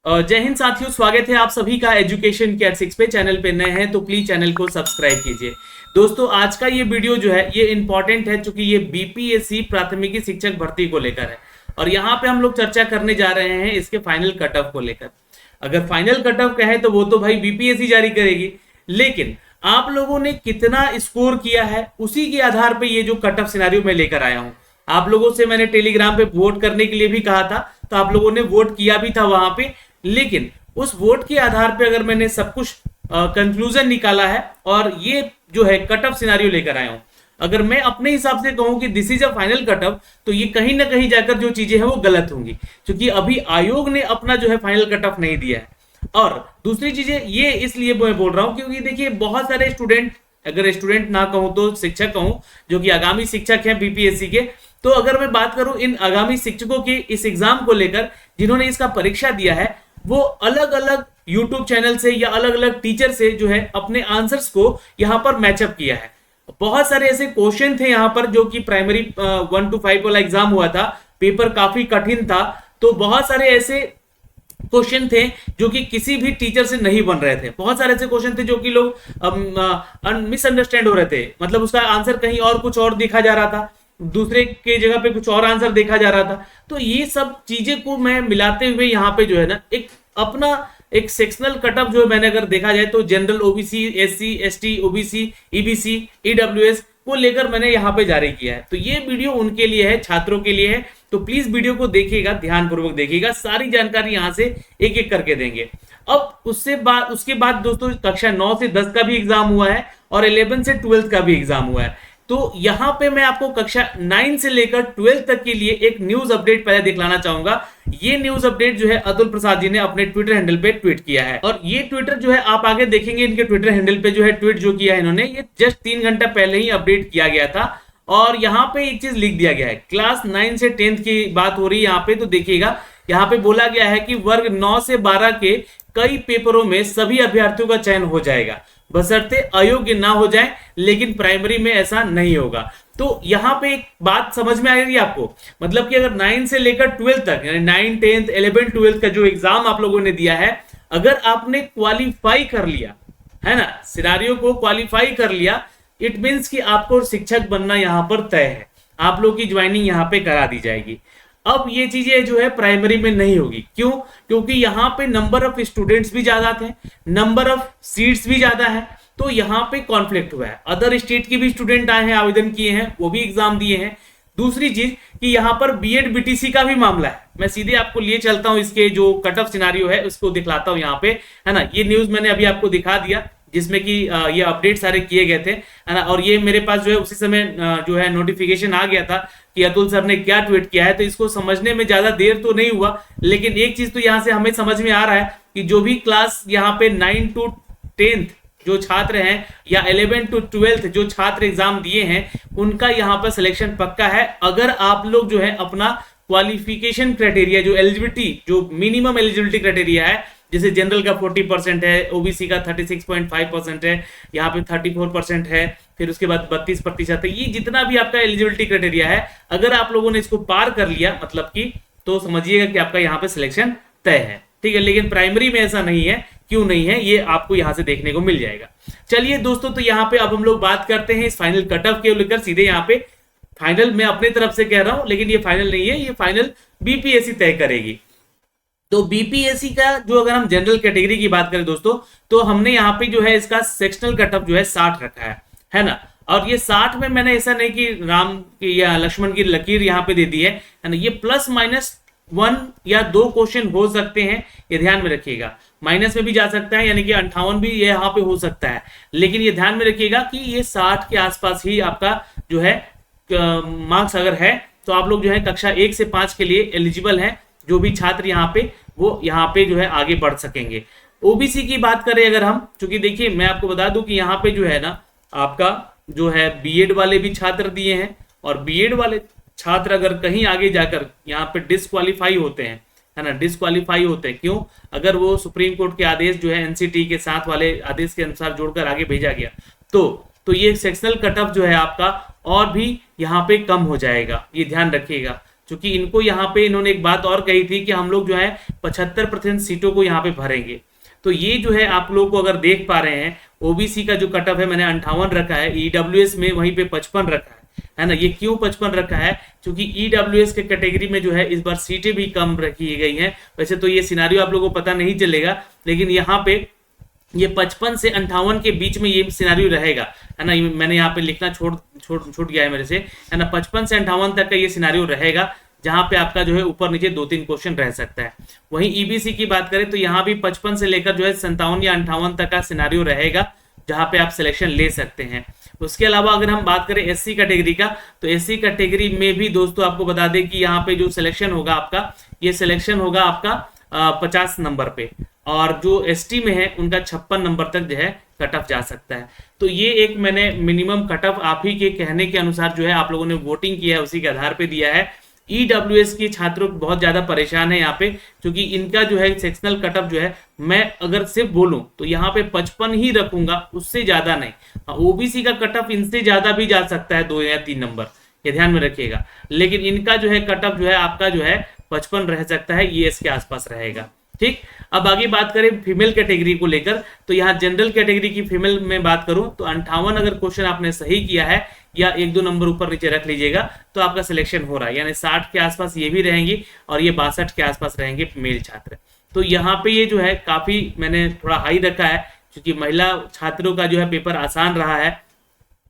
जय हिंद साथियों, स्वागत है आप सभी का एजुकेशन केयर 6 पे। चैनल पे नए हैं तो प्लीज चैनल को सब्सक्राइब कीजिए। दोस्तों, आज का ये वीडियो जो है ये इंपॉर्टेंट है क्योंकि ये बीपीएससी प्राथमिकी शिक्षक भर्ती को लेकर है और यहाँ पे हम लोग चर्चा करने जा रहे हैं इसके फाइनल कट ऑफ को लेकर। अगर फाइनल कट ऑफ कहे तो वो तो भाई बीपीएससी जारी करेगी, लेकिन आप लोगों ने कितना स्कोर किया है उसी के आधार पर ये जो कट ऑफ सिनेरियो मैं लेकर आया हूँ। आप लोगों से मैंने टेलीग्राम पे वोट करने के लिए भी कहा था, तो आप लोगों ने वोट किया भी था वहां पे, लेकिन उस वोट के आधार पे अगर मैंने सब कुछ कंक्लूजन निकाला है और ये जो है कट ऑफ सिनेरियो लेकर आया हूं। अगर मैं अपने हिसाब से कहूं कि this is a final cut off, तो ये कहीं ना कहीं जाकर जो चीजें हैं वो गलत होंगी, क्योंकि अभी आयोग ने अपना जो है फाइनल कट ऑफ नहीं दिया है। और दूसरी चीजें ये इसलिए मैं बोल रहा हूं क्योंकि देखिए बहुत सारे स्टूडेंट, अगर स्टूडेंट ना कहूं तो शिक्षक कहूं, जो कि आगामी शिक्षक हैं बीपीएससी के, तो अगर मैं बात करूं इन आगामी शिक्षकों के इस एग्जाम को लेकर जिन्होंने इसका परीक्षा दिया है, वो अलग अलग यूट्यूब चैनल से या अलग अलग टीचर से जो है अपने आंसर्स को यहां पर मैचअप किया है। बहुत सारे ऐसे क्वेश्चन थे यहां पर जो कि प्राइमरी 1 to 5 वाला एग्जाम हुआ था, पेपर काफी कठिन था, तो बहुत सारे ऐसे क्वेश्चन थे जो कि किसी भी टीचर से नहीं बन रहे थे। बहुत सारे ऐसे क्वेश्चन थे जो कि लोग मिसअंडरस्टैंड हो रहे थे, मतलब उसका आंसर कहीं और कुछ और देखा जा रहा था, दूसरे के जगह पे कुछ और आंसर देखा जा रहा था। तो ये सब चीजें को मैं मिलाते हुए यहाँ पे जो है ना एक अपना एक सेक्शनल कटअप जो है मैंने अगर देखा जाए तो general, OBC, SC, ST, OBC, EBC, EWS को लेकर मैंने यहाँ पे जारी किया है। तो ये वीडियो उनके लिए है, छात्रों के लिए है, तो प्लीज वीडियो को देखिएगा, ध्यानपूर्वक देखिएगा, सारी जानकारी यहाँ से एक एक करके देंगे। अब उसके बाद दोस्तों कक्षा 9 से 10 का भी एग्जाम हुआ है और 11 से 12 का भी एग्जाम हुआ है। तो यहां पे मैं आपको कक्षा 9 से लेकर 12 तक के लिए एक न्यूज अपडेट पहले दिखलाना चाहूंगा। ये न्यूज अपडेट जो है अतुल प्रसाद जी ने अपने ट्विटर हैंडल पे ट्वीट किया है और ये ट्विटर जो है आप आगे देखेंगे, इनके ट्विटर हैंडल पे जो है ट्वीट जो किया है इन्होंने, ये जस्ट 3 घंटा पहले ही अपडेट किया गया था। और यहाँ पे एक चीज लिख दिया गया है, क्लास 9 से 10th की बात हो रही है यहाँ पे, तो देखिएगा यहाँ पे बोला गया है कि वर्ग 9 से 12 के कई पेपरों में सभी अभ्यर्थियों का चयन हो जाएगा, बशर्ते अयोग्य ना हो जाए, लेकिन प्राइमरी में ऐसा नहीं होगा। तो यहां पे एक बात समझ में आ रही है आपको, मतलब कि अगर 9 से लेकर 12 तक यानी 9, 10, 11, 12 का जो एग्जाम आप लोगों ने दिया है, अगर आपने क्वालिफाई कर लिया है ना, सिनारियो को क्वालिफाई कर लिया, इट मींस कि आपको शिक्षक बनना यहां पर तय है, आप लोग की ज्वाइनिंग यहां पे करा दी जाएगी। अब ये चीजें जो है प्राइमरी में नहीं होगी, क्यों? क्योंकि यहाँ पे नंबर ऑफ स्टूडेंट्स भी ज्यादा थे, नंबर ऑफ सीट्स भी ज्यादा है, तो यहाँ पे कॉन्फ्लिक्ट हुआ है। अदर स्टेट के भी स्टूडेंट आए हैं, आवेदन किए हैं, वो भी एग्जाम दिए हैं। दूसरी चीज कि यहाँ पर बीएड बीटीसी का भी मामला है। मैं सीधे आपको लिए चलता हूँ, इसके जो कट ऑफ सिनारियो है उसको दिखलाता हूँ यहाँ पे, है ना। ये न्यूज मैंने अभी आपको दिखा दिया जिसमें कि ये अपडेट सारे किए गए थे, है ना, और ये मेरे पास जो है उसी समय जो है नोटिफिकेशन आ गया था कि अतुल सर ने क्या ट्वीट किया है। तो इसको समझने में ज्यादा देर तो नहीं हुआ, लेकिन एक चीज तो यहां से हमें समझ में आ रहा है कि जो भी क्लास यहाँ पे 9 to 10 जो छात्र हैं या 11 to 12 जो छात्र एग्जाम दिए हैं, उनका यहाँ पर सिलेक्शन पक्का है। अगर आप लोग जो है अपना क्वालिफिकेशन क्राइटेरिया, जो एलिजिबिलिटी, जो मिनिमम एलिजिबिलिटी क्राइटेरिया है, जैसे जनरल का 40% है, ओबीसी का 36.5% है, यहाँ पे 34% है, फिर उसके बाद 32% है, ये जितना भी आपका एलिजिबिलिटी क्राइटेरिया है, अगर आप लोगों ने इसको पार कर लिया मतलब कि, तो समझिएगा कि आपका यहाँ पे सिलेक्शन तय है, ठीक है। लेकिन प्राइमरी में ऐसा नहीं है, क्यों नहीं है ये आपको यहाँ से देखने को मिल जाएगा। चलिए दोस्तों, तो यहाँ पे अब हम लोग बात करते हैं इस फाइनल कट ऑफ के लेकर। सीधे यहाँ पे फाइनल मैं अपनी तरफ से कह रहा हूं, लेकिन ये फाइनल नहीं है, ये फाइनल बीपीएससी तय करेगी। तो बीपीएससी का जो अगर हम जनरल कैटेगरी की बात करें दोस्तों, तो हमने यहाँ पे जो है इसका सेक्शनल कटअप जो है 60 रखा है ना। और ये 60 में मैंने ऐसा नहीं कि राम की या लक्ष्मण की लकीर यहाँ पे दे दी है ना, ये +-1 या 2 क्वेश्चन हो सकते हैं, ये ध्यान में रखिएगा। माइनस में भी जा सकता है, यानी कि 58 भी ये यहाँ पे हो सकता है, लेकिन ये ध्यान में रखिएगा कि ये 60 के आसपास ही आपका जो है मार्क्स अगर है, तो आप लोग जो है कक्षा 1 से 5 के लिए एलिजिबल है, जो भी छात्र यहाँ पे वो यहाँ पे जो है आगे बढ़ सकेंगे। ओबीसी की बात करें अगर हम, क्योंकि देखिए मैं आपको बता दूं कि यहाँ पे जो है ना आपका जो है बीएड वाले भी छात्र दिए हैं, और बीएड वाले छात्र अगर कहीं आगे जाकर यहाँ पे डिस्क्वालीफाई होते हैं, है ना, डिस्क्वालीफाई होते हैं, क्यों? अगर वो सुप्रीम कोर्ट के आदेश जो है एनसीटी के साथ वाले आदेश के अनुसार जोड़कर आगे भेजा गया, तो ये सेक्शनल कट ऑफ जो है आपका और भी यहाँ पे कम हो जाएगा, ये ध्यान रखिएगा। क्योंकि इनको यहाँ पे इन्होंने एक बात और कही थी कि हम लोग जो है 75% सीटों को यहाँ पे भरेंगे। तो ये जो है आप लोग को अगर देख पा रहे हैं, ओबीसी का जो कट ऑफ है मैंने 58 रखा है, ईडब्ल्यूएस में वहीं पे 55 रखा है ना। ये क्यों 55 रखा है? क्योंकि ईडब्ल्यूएस के कैटेगरी में जो है इस बार सीटें भी कम रखी गई हैं। वैसे तो ये सिनारियो आप लोगों को पता नहीं चलेगा, लेकिन यहाँ पे ये 55 से 58 के बीच में ये सिनारियो रहेगा, है ना। मैंने यहाँ पे लिखना छूट गया है मेरे से, है ना। 55 से 58 तक का ये सिनारियो रहेगा, जहां पे आपका जो है ऊपर नीचे 2-3 क्वेश्चन रह सकता है। वहीं ईबीसी की बात करें तो यहाँ भी 55 से लेकर जो है 57 या 58 तक का सिनारियो रहेगा, जहां पे आप सिलेक्शन ले सकते हैं। उसके अलावा अगर हम बात करें एससी कैटेगरी का, तो एससी कैटेगरी में भी दोस्तों आपको बता दें कि यहाँ पे जो सिलेक्शन होगा आपका, ये सिलेक्शन होगा आपका 50 नंबर पे, और जो एसटी में है उनका 56 नंबर तक जो है कट ऑफ जा सकता है। तो ये एक मैंने मिनिमम कट ऑफ आप ही के कहने के अनुसार जो है आप लोगों ने वोटिंग किया है, उसी के आधार पे दिया है। ईडब्ल्यूएस के छात्रों बहुत ज्यादा परेशान है यहाँ पे, क्योंकि इनका जो है सेक्शनल कट ऑफ जो है, मैं अगर सिर्फ बोलूं तो यहाँ पे 55 ही रखूंगा, उससे ज्यादा नहीं। ओबीसी का कट ऑफ इनसे ज्यादा भी जा सकता है, 2 या 3 नंबर, ये ध्यान में रखिएगा। लेकिन इनका जो है कट ऑफ जो है आपका जो है 55 रह सकता है, ये इसके आसपास रहेगा। ठीक, अब आगे बात करें फीमेल कैटेगरी को लेकर, तो यहाँ जनरल कैटेगरी की फीमेल में बात करूं तो 58 अगर क्वेश्चन आपने सही किया है या 1-2 नंबर ऊपर नीचे रख लीजिएगा तो आपका सिलेक्शन हो रहा है, यानी 60 के आसपास ये भी रहेंगी और ये 62 के आसपास रहेंगे मेल छात्र। तो यहाँ पे ये जो है काफी मैंने थोड़ा हाई रखा है, क्योंकि महिला छात्रों का जो है पेपर आसान रहा है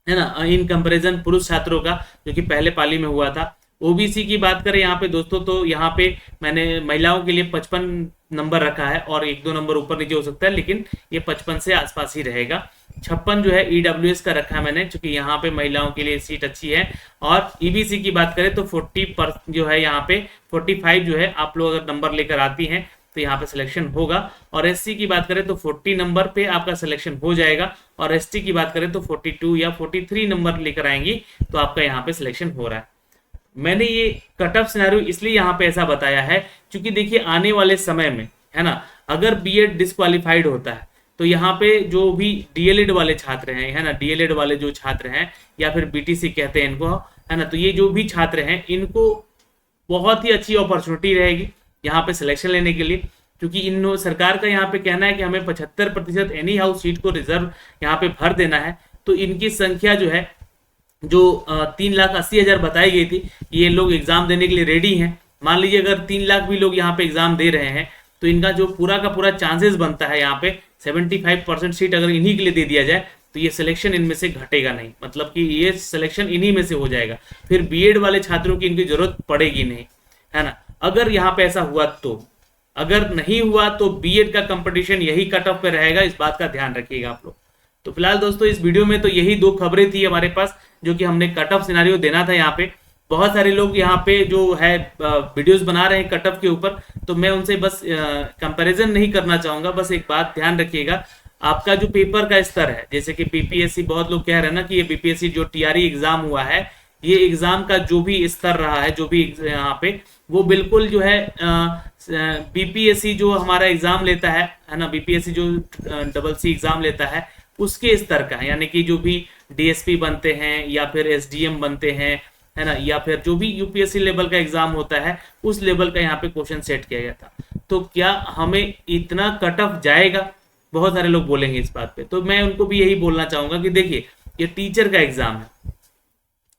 ना, इन कंपेरिजन पुरुष छात्रों का जो कि पहले पाली में हुआ था। ओबीसी की बात करें यहाँ पे दोस्तों, तो यहाँ पे मैंने महिलाओं के लिए 55 नंबर रखा है और 1-2 नंबर ऊपर नीचे हो सकता है, लेकिन ये 55 से आसपास ही रहेगा। 56 जो है ईडब्ल्यूएस का रखा है मैंने, क्योंकि यहाँ पे महिलाओं के लिए सीट अच्छी है। और ईबीसी की बात करें तो 40 जो है यहाँ पे 45 जो है आप लोग अगर नंबर लेकर आती हैं तो यहाँ पे सिलेक्शन होगा। और एससी की बात करें तो 40 नंबर पे आपका सिलेक्शन हो जाएगा, और एसटी की बात करें तो 42 या 43 नंबर लेकर आएंगी तो आपका यहाँ पे सिलेक्शन हो रहा है। मैंने ये कट ऑफ सिनेरियो इसलिए यहाँ पे ऐसा बताया है, क्योंकि देखिए आने वाले समय में, है ना, अगर बीएड डिस्क्वालीफाइड होता है तो यहाँ पे जो भी डीएलएड वाले छात्र हैं, है ना, डीएलएड वाले जो छात्र हैं या फिर बीटीसी कहते हैं इनको, है ना, तो ये जो भी छात्र हैं इनको बहुत ही अच्छी अपॉर्चुनिटी रहेगी यहाँ पे सिलेक्शन लेने के लिए, क्योंकि इन सरकार का यहाँ पे कहना है कि हमें 75% एनी हाउस सीट को रिजर्व यहाँ पे भर देना है। तो इनकी संख्या जो है, जो 3,80,000 बताई गई थी, ये लोग एग्जाम देने के लिए रेडी हैं। मान लीजिए अगर 3 लाख भी लोग यहाँ पे एग्जाम दे रहे हैं तो इनका जो पूरा का पूरा चांसेस बनता है यहाँ पे 75% सीट अगर इन्हीं के लिए दे दिया जाए तो ये सिलेक्शन इनमें से घटेगा नहीं, मतलब कि ये सिलेक्शन इन्हीं में से हो जाएगा। फिर बीएड वाले छात्रों की इनकी जरूरत पड़ेगी नहीं, है ना, अगर यहाँ पे ऐसा हुआ तो। अगर नहीं हुआ तो बीएड का कंपटीशन यही कट ऑफ पे रहेगा, इस बात का ध्यान रखिएगा आप लोग। तो फिलहाल दोस्तों इस वीडियो में तो यही 2 खबरें थी हमारे पास, जो कि हमने कट ऑफ सिनारियो देना था। यहाँ पे बहुत सारे लोग यहाँ पे जो है वीडियोस बना रहे हैं कट ऑफ के ऊपर, तो मैं उनसे बस कंपैरिजन नहीं करना चाहूंगा। बस एक बात ध्यान रखिएगा, आपका जो पेपर का स्तर है, जैसे कि बीपीएससी, बहुत लोग कह रहे हैं ना कि ये बीपीएससी जो टीआरई एग्जाम हुआ है, ये एग्जाम का जो भी स्तर रहा है, जो भी यहाँ पे, वो बिल्कुल जो है बीपीएससी जो हमारा एग्जाम लेता है ना, बीपीएससी जो CCC एग्जाम लेता है उसके स्तर का है। यानी कि जो भी डीएसपी बनते हैं या फिर एसडीएम बनते हैं, है ना, या फिर जो भी यूपीएससी लेवल का एग्जाम होता है, उस लेवल का यहाँ पे क्वेश्चन सेट किया गया था। तो क्या हमें इतना कट ऑफ जाएगा? बहुत सारे लोग बोलेंगे इस बात पे, तो मैं उनको भी यही बोलना चाहूंगा कि देखिए ये टीचर का एग्जाम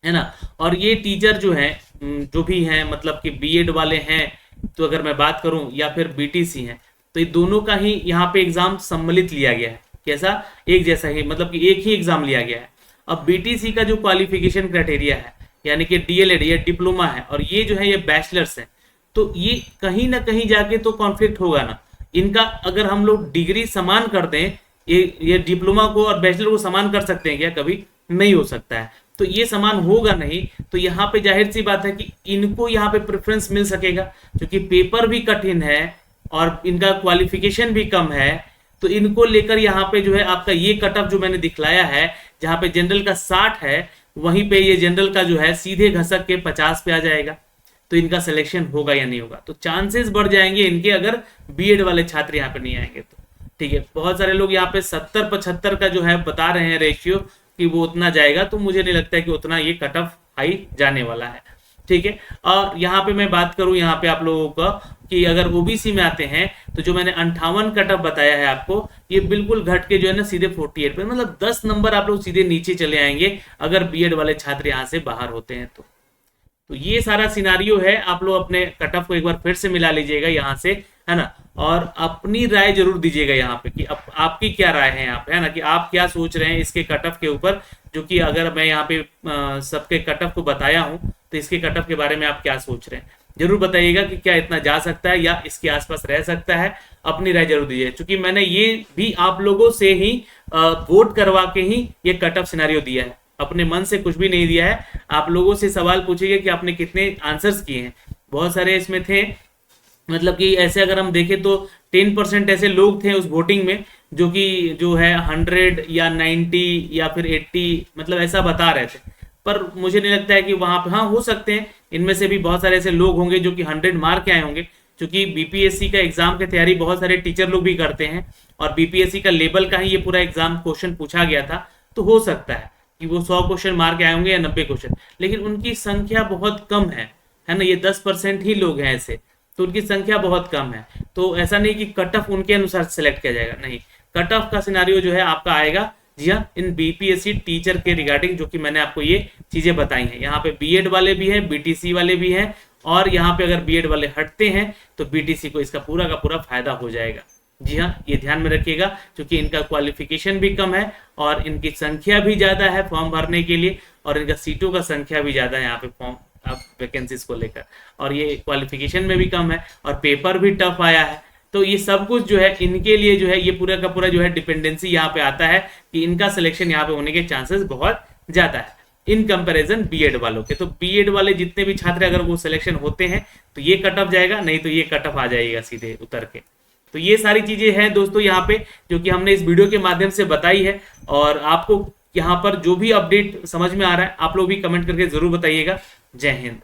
है ना, और ये टीचर जो है जो भी हैं, मतलब कि बीएड वाले हैं, तो अगर मैं बात करूं, या फिर बीटीसी हैं, तो ये दोनों का ही यहाँ पे एग्जाम सम्मिलित लिया गया है। कैसा? एक जैसा ही, मतलब कि एक ही एग्जाम लिया गया है। अब बीटीसी का जो क्वालिफिकेशन क्राइटेरिया है, यानी कि डीएलएड, ये डिप्लोमा है, और ये जो है ये बैचलर्स है, तो ये कहीं ना कहीं जाके तो कॉन्फ्लिक्ट होगा ना इनका। अगर हम लोग डिग्री समान कर दें, ये डिप्लोमा को और बैचलर को समान कर सकते हैं क्या? कभी नहीं हो सकता है। तो ये समान होगा नहीं, तो यहाँ पे जाहिर सी बात है कि इनको यहाँ पे प्रेफरेंस मिल सकेगा, क्योंकि पेपर भी कठिन है और इनका क्वालिफिकेशन भी कम है। तो इनको लेकर यहाँ पे जो है आपका ये कट ऑफ जो मैंने दिखलाया है, जहाँ पे जनरल का 60 है, वहीं पे ये जनरल का जो है सीधे घसक के 50 पे आ जाएगा। तो इनका सिलेक्शन होगा या नहीं होगा? तो चांसेस बढ़ जाएंगे इनके, अगर बीएड वाले छात्र यहाँ पे नहीं आएंगे तो। ठीक है, बहुत सारे लोग यहाँ पे 70-75 का जो है बता रहे हैं रेशियो कि वो उतना जाएगा, तो मुझे नहीं लगता है कि उतना ये कट ऑफ हाई जाने वाला है। ठीक। ठीक है। और यहाँ पे मैं बात करूं यहाँ पे आप लोगों का कि अगर ओबीसी में आते हैं तो जो मैंने 58 कट ऑफ बताया है आपको, ये बिल्कुल घट के जो है ना सीधे 48 पे, मतलब 10 नंबर आप लोग सीधे नीचे चले आएंगे अगर बीएड वाले छात्र यहाँ से बाहर होते हैं तो ये सारा सिनारियो है। आप लोग अपने कट ऑफ को एक बार फिर से मिला लीजिएगा यहाँ से, है ना, और अपनी राय जरूर दीजिएगा यहाँ पे कि आपकी क्या राय है यहाँ पे, है ना, कि आप क्या सोच रहे हैं इसके कट ऑफ के ऊपर, जो कि अगर मैं यहाँ पे सबके कट ऑफ को बताया हूँ तो इसके कट ऑफ के बारे में आप क्या सोच रहे हैं जरूर बताइएगा कि क्या इतना जा सकता है या इसके आसपास रह सकता है। अपनी राय जरूर दीजिए, क्योंकि मैंने ये भी आप लोगों से ही वोट करवा के ही ये कट ऑफ सिनारियो दिया है, अपने मन से कुछ भी नहीं दिया है। आप लोगों से सवाल पूछिए कि आपने कितने आंसर्स किए हैं, बहुत सारे इसमें थे, मतलब कि ऐसे अगर हम देखें तो 10% ऐसे लोग थे उस वोटिंग में जो कि जो है 100 या 90 या फिर 80 मतलब ऐसा बता रहे थे, पर मुझे नहीं लगता है कि वहां पे, हाँ हो सकते हैं इनमें से भी बहुत सारे ऐसे लोग होंगे जो कि 100 मार के आए होंगे, क्योंकि बीपीएससी का एग्जाम की तैयारी बहुत सारे टीचर लोग भी करते हैं और बीपीएससी का लेवल का ही ये पूरा एग्जाम क्वेश्चन पूछा गया था, तो हो सकता है कि वो 100 क्वेश्चन मार के आए होंगे या 90 क्वेश्चन, लेकिन उनकी संख्या बहुत कम है ना, ये 10% ही लोग हैं ऐसे, तो उनकी संख्या बहुत कम है। तो ऐसा नहीं कि कट ऑफ उनके अनुसार सेलेक्ट किया जाएगा, नहीं, कट ऑफ का सिनारियो जो है आपका आएगा जी हाँ इन बीपीएससी टीचर के रिगार्डिंग, जो कि मैंने आपको ये चीजें बताई हैं। यहाँ पे बीएड वाले भी हैं, बीटीसी वाले भी हैं, और यहाँ पे अगर बीएड वाले हटते हैं तो बीटीसी को इसका पूरा का पूरा फायदा हो जाएगा। जी हाँ, ये ध्यान में रखिएगा, क्योंकि इनका क्वालिफिकेशन भी कम है और इनकी संख्या भी ज्यादा है फॉर्म भरने के लिए, और इनका सीटों का संख्या भी ज्यादा है यहाँ पे फॉर्म वैकेंसीज को लेकर, और ये क्वालिफिकेशन में भी कम है और पेपर भी टफ आया है। तो ये सब कुछ जो है इनके लिए जो है ये पूरा का पूरा जो है डिपेंडेंसी यहाँ पे आता है कि इनका सिलेक्शन यहाँ पे होने के चांसेस बहुत ज्यादा है इन कंपैरिजन बीएड वालों के। तो बीएड वाले जितने भी छात्र अगर वो सिलेक्शन होते हैं तो ये कट ऑफ जाएगा, नहीं तो ये कट ऑफ आ जाएगा सीधे उतर के। तो ये सारी चीजें हैं दोस्तों यहाँ पे जो कि हमने इस वीडियो के माध्यम से बताई है, और आपको यहाँ पर जो भी अपडेट समझ में आ रहा है आप लोग भी कमेंट करके जरूर बताइएगा। जय हिंद।